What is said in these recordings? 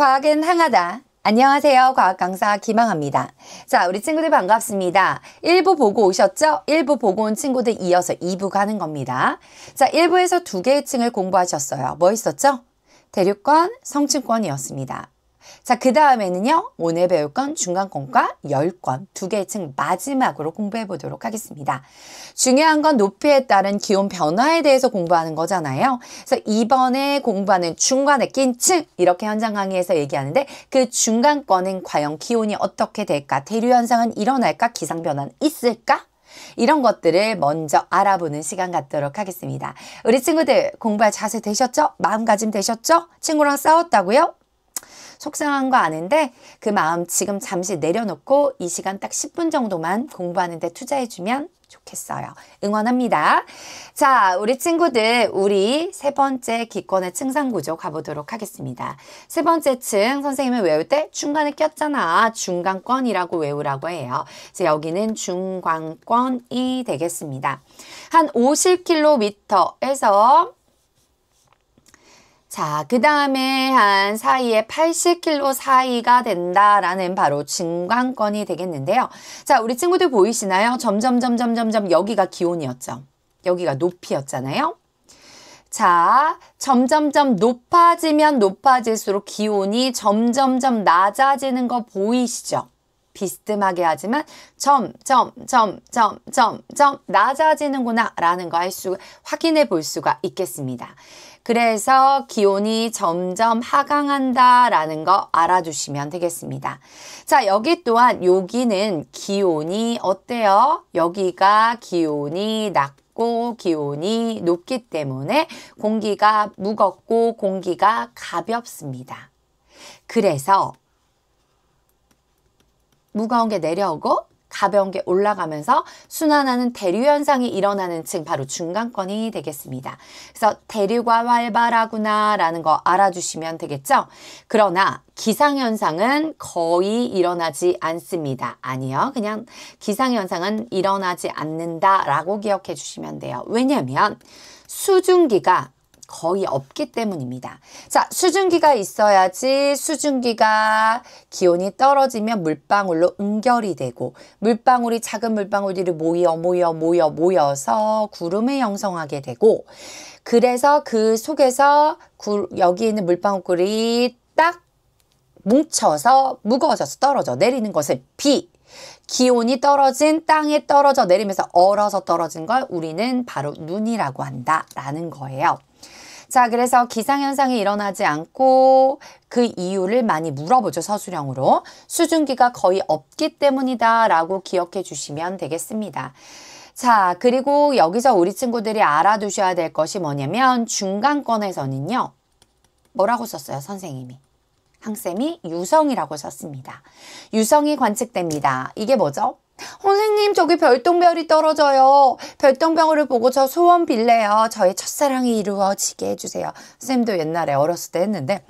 과학은 항하다. 안녕하세요. 과학 강사 김항아입니다. 자, 우리 친구들 반갑습니다. 1부 보고 오셨죠? 1부 보고 온 친구들 이어서 2부 가는 겁니다. 자, 1부에서 두 개의 층을 공부하셨어요. 뭐 있었죠? 대륙권, 성층권이었습니다. 자, 그 다음에는요, 오늘 배울 건 중간권과 열권 두 개의 층 마지막으로 공부해 보도록 하겠습니다. 중요한 건 높이에 따른 기온 변화에 대해서 공부하는 거잖아요. 그래서 이번에 공부하는 중간에 낀 층, 이렇게 현장 강의에서 얘기하는데 그 중간권은 과연 기온이 어떻게 될까? 대류 현상은 일어날까? 기상 변화는 있을까? 이런 것들을 먼저 알아보는 시간 갖도록 하겠습니다. 우리 친구들 공부할 자세 되셨죠? 마음가짐 되셨죠? 친구랑 싸웠다고요? 속상한 거 아는데 그 마음 지금 잠시 내려놓고 이 시간 딱 10분 정도만 공부하는 데 투자해주면 좋겠어요. 응원합니다. 자, 우리 친구들 우리 세 번째 기권의 층상구조 가보도록 하겠습니다. 세 번째 층 선생님이 외울 때 중간에 꼈잖아. 중간권이라고 외우라고 해요. 그래서 여기는 중간권이 되겠습니다. 한 50km에서 자, 그 다음에 한 사이에 80km 사이가 된다라는 바로 중간권이 되겠는데요. 자, 우리 친구들 보이시나요? 점점 여기가 기온이었죠. 여기가 높이였잖아요. 자, 점점점 높아지면 높아질수록 기온이 점점점 낮아지는 거 보이시죠? 비스듬하게 하지만 점점 낮아지는구나 라는 거 확인해 볼 수가 있겠습니다. 그래서 기온이 점점 하강한다 라는 거 알아두시면 되겠습니다. 자, 여기 또한 여기는 기온이 어때요? 여기가 기온이 낮고 기온이 높기 때문에 공기가 무겁고 공기가 가볍습니다. 그래서 무거운 게 내려오고 가벼운 게 올라가면서 순환하는 대류 현상이 일어나는 층 바로 중간권이 되겠습니다. 그래서 대류가 활발하구나 라는 거 알아주시면 되겠죠? 그러나 기상현상은 거의 일어나지 않습니다. 아니요. 그냥 기상현상은 일어나지 않는다 라고 기억해 주시면 돼요. 왜냐하면 수증기가 거의 없기 때문입니다. 자, 수증기가 있어야지 수증기가 기온이 떨어지면 물방울로 응결이 되고 물방울이 작은 물방울들이 모여서 구름을 형성하게 되고 그래서 그 속에서 여기 있는 물방울이 딱 뭉쳐서 무거워져서 떨어져 내리는 것을 기온이 떨어진 땅에 떨어져 내리면서 얼어서 떨어진 걸 우리는 바로 눈이라고 한다라는 거예요. 자, 그래서 기상현상이 일어나지 않고 그 이유를 많이 물어보죠, 서술형으로. 수증기가 거의 없기 때문이다 라고 기억해 주시면 되겠습니다. 자, 그리고 여기서 우리 친구들이 알아두셔야 될 것이 뭐냐면 중간권에서는요. 뭐라고 썼어요, 선생님이? 항쌤이 유성이라고 썼습니다. 유성이 관측됩니다. 이게 뭐죠? 선생님, 저기 별똥별이 떨어져요. 별똥별을 보고 저 소원 빌래요. 저의 첫사랑이 이루어지게 해주세요. 선생님도 옛날에 어렸을 때 했는데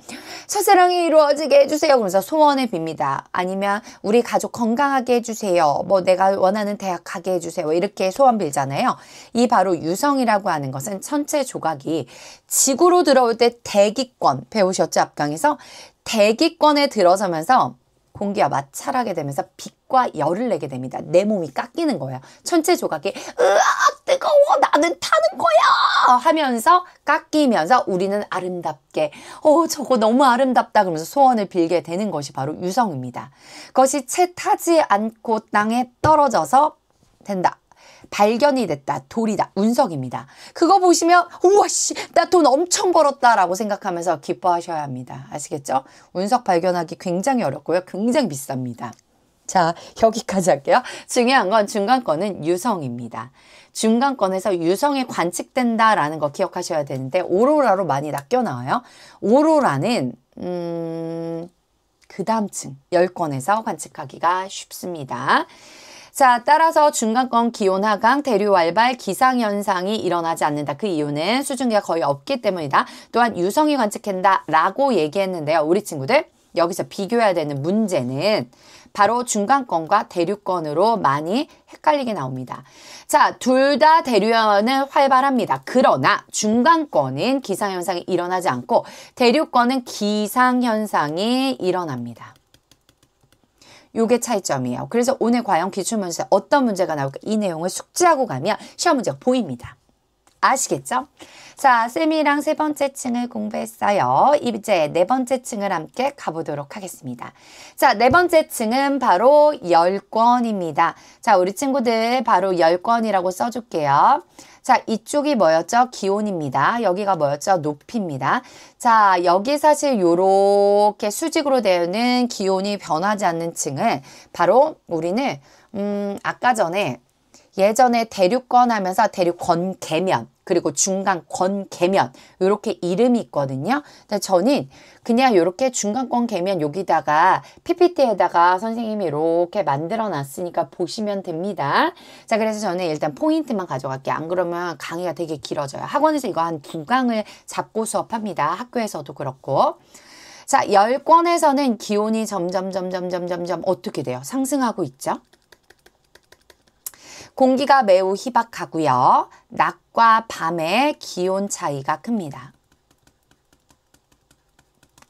첫사랑이 이루어지게 해주세요. 그러면서 소원을 빕니다. 아니면 우리 가족 건강하게 해주세요. 뭐 내가 원하는 대학 가게 해주세요. 이렇게 소원 빌잖아요. 이 바로 유성이라고 하는 것은 천체 조각이 지구로 들어올 때 대기권 배우셨죠? 앞강에서 대기권에 들어서면서 공기와 마찰하게 되면서 빛과 열을 내게 됩니다. 내 몸이 깎이는 거예요. 천체 조각이 으악 뜨거워 나는 타는 거야 하면서 깎이면서 우리는 아름답게 저거 너무 아름답다 그러면서 소원을 빌게 되는 것이 바로 유성입니다. 그것이 채 타지 않고 땅에 떨어져서 된다. 발견이 됐다. 돌이다. 운석입니다. 그거 보시면 우와 씨, 나 돈 엄청 벌었다 라고 생각하면서 기뻐하셔야 합니다. 아시겠죠? 운석 발견하기 굉장히 어렵고요. 굉장히 비쌉니다. 자, 여기까지 할게요. 중요한 건 중간권은 유성입니다. 중간권에서 유성이 관측된다라는 거 기억하셔야 되는데 오로라로 많이 낚여 나와요. 오로라는 그 다음 층 열권에서 관측하기가 쉽습니다. 자, 따라서 중간권 기온 하강, 대류 활발, 기상현상이 일어나지 않는다. 그 이유는 수증기가 거의 없기 때문이다. 또한 유성이 관측한다 라고 얘기했는데요. 우리 친구들 여기서 비교해야 되는 문제는 바로 중간권과 대류권으로 많이 헷갈리게 나옵니다. 자, 둘 다 대류현은 활발합니다. 그러나 중간권은 기상현상이 일어나지 않고 대류권은 기상현상이 일어납니다. 요게 차이점이에요. 그래서 오늘 과연 기출문제 어떤 문제가 나올까 이 내용을 숙지하고 가면 시험 문제가 보입니다. 아시겠죠? 자, 쌤이랑 세 번째 층을 공부했어요. 이제 네 번째 층을 함께 가보도록 하겠습니다. 자, 네 번째 층은 바로 열권입니다. 자, 우리 친구들 바로 열권이라고 써줄게요. 자, 이쪽이 뭐였죠? 기온입니다. 여기가 뭐였죠? 높이입니다. 자, 여기 사실 요렇게 수직으로 되어 있는 기온이 변하지 않는 층을 바로 우리는 아까 전에 예전에 대류권 하면서 대류권계면 그리고 중간권계면 이렇게 이름이 있거든요. 근데 저는 그냥 이렇게 중간권계면 여기다가 PPT에다가 선생님이 이렇게 만들어 놨으니까 보시면 됩니다. 자, 그래서 저는 일단 포인트만 가져갈게요. 안 그러면 강의가 되게 길어져요. 학원에서 이거 한 2강을 잡고 수업합니다. 학교에서도 그렇고. 자, 열권에서는 기온이 점점 어떻게 돼요? 상승하고 있죠? 공기가 매우 희박하고요. 낮과 밤의 기온 차이가 큽니다.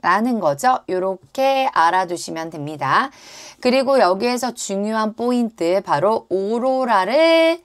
라는 거죠. 이렇게 알아두시면 됩니다. 그리고 여기에서 중요한 포인트 바로 오로라를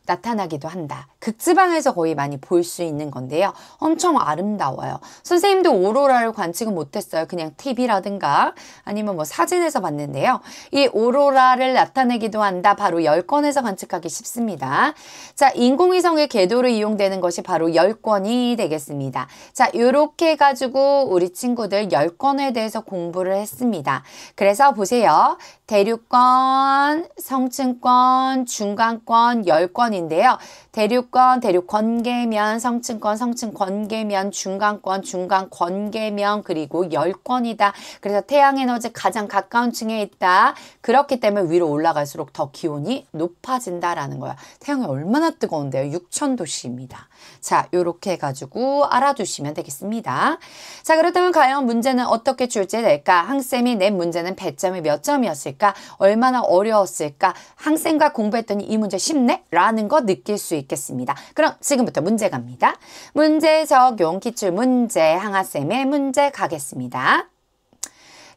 나타나기도 한다. 극지방에서 거의 많이 볼 수 있는 건데요. 엄청 아름다워요. 선생님도 오로라를 관측은 못했어요. 그냥 TV라든가 아니면 뭐 사진에서 봤는데요. 이 오로라를 나타내기도 한다. 바로 열권에서 관측하기 쉽습니다. 자, 인공위성의 궤도로 이용되는 것이 바로 열권이 되겠습니다. 자, 이렇게 해가지고 우리 친구들 열권에 대해서 공부를 했습니다. 그래서 보세요. 대류권, 성층권, 중간권, 열권인데요. 대류권, 대류권계면, 성층권, 성층권계면, 중간권, 중간권계면, 그리고 열권이다. 그래서 태양에너지 가장 가까운 층에 있다. 그렇기 때문에 위로 올라갈수록 더 기온이 높아진다라는 거야. 태양이 얼마나 뜨거운데요? 6000도씨입니다. 자, 요렇게 해가지고 알아두시면 되겠습니다. 자, 그렇다면 과연 문제는 어떻게 출제될까? 항쌤이 낸 문제는 배점이 몇 점이었을까? 얼마나 어려웠을까? 항쌤과 공부했더니 이 문제 쉽네? 라는 거 느낄 수 있겠습니다. 그럼 지금부터 문제 갑니다. 문제 적용 기출문제 항아쌤의 문제 가겠습니다.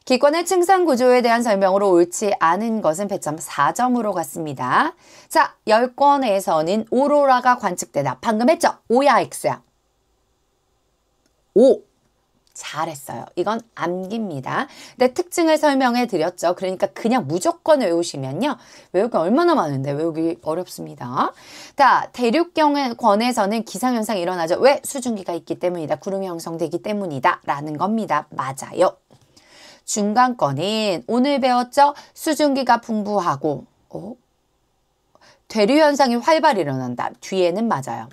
기권의 층상 구조에 대한 설명으로 옳지 않은 것은 배점 4점으로 갔습니다. 자, 열권에서는 오로라가 관측되다. 방금 했죠? O야, X야? O. 잘했어요. 이건 암기입니다. 근데 특징을 설명해 드렸죠. 그러니까 그냥 무조건 외우시면요. 외우기 얼마나 많은데 외우기 어렵습니다. 자, 대륙권에서는 기상현상이 일어나죠. 왜? 수증기가 있기 때문이다. 구름이 형성되기 때문이다. 라는 겁니다. 맞아요. 중간권은 오늘 배웠죠? 수증기가 풍부하고 대류현상이 활발히 일어난다. 뒤에는 맞아요.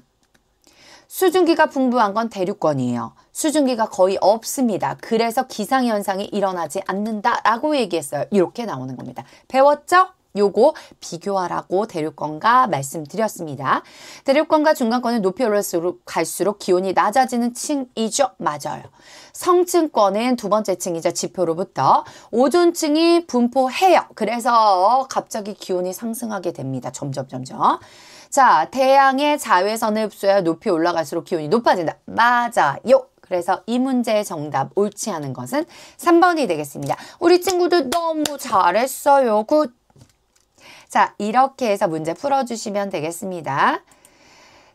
수증기가 풍부한 건 대류권이에요. 수증기가 거의 없습니다. 그래서 기상현상이 일어나지 않는다라고 얘기했어요. 이렇게 나오는 겁니다. 배웠죠? 요거 비교하라고 대류권과 말씀드렸습니다. 대류권과 중간권은 높이 올라갈수록 기온이 낮아지는 층이죠. 맞아요. 성층권은 두 번째 층이죠. 지표로부터 오존층이 분포해요. 그래서 갑자기 기온이 상승하게 됩니다. 점점. 자, 태양의 자외선을 흡수해 높이 올라갈수록 기온이 높아진다. 맞아요. 그래서 이 문제의 정답 옳지 않은 것은 3번이 되겠습니다. 우리 친구들 너무 잘했어요. 굿. 자, 이렇게 해서 문제 풀어주시면 되겠습니다.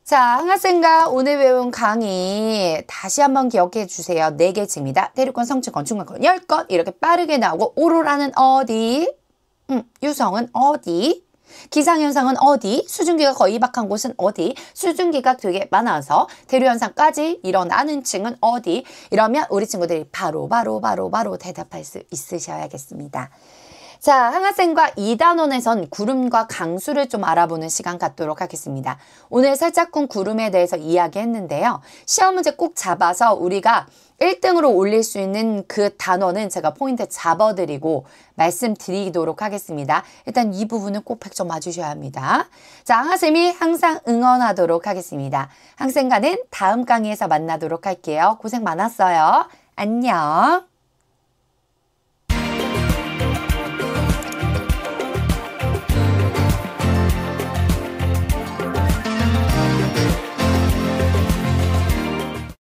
자, 항아쌤과 오늘 배운 강의 다시 한번 기억해 주세요. 4개 층입니다. 대류권, 성층권, 중간권, 열권 이렇게 빠르게 나오고 오로라는 어디? 유성은 어디? 기상현상은 어디? 수증기가 거의 희박한 곳은 어디? 수증기가 되게 많아서 대류현상까지 일어나는 층은 어디? 이러면 우리 친구들이 바로 대답할 수 있으셔야겠습니다. 자, 항아쌤과 2단원에선 구름과 강수를 좀 알아보는 시간 갖도록 하겠습니다. 오늘 살짝쿵 구름에 대해서 이야기했는데요. 시험 문제 꼭 잡아서 우리가 1등으로 올릴 수 있는 그 단원은 제가 포인트 잡아드리고 말씀드리도록 하겠습니다. 일단 이 부분은 꼭 100점 맞으셔야 합니다. 자, 항아쌤이 항상 응원하도록 하겠습니다. 항쌤과는 다음 강의에서 만나도록 할게요. 고생 많았어요. 안녕.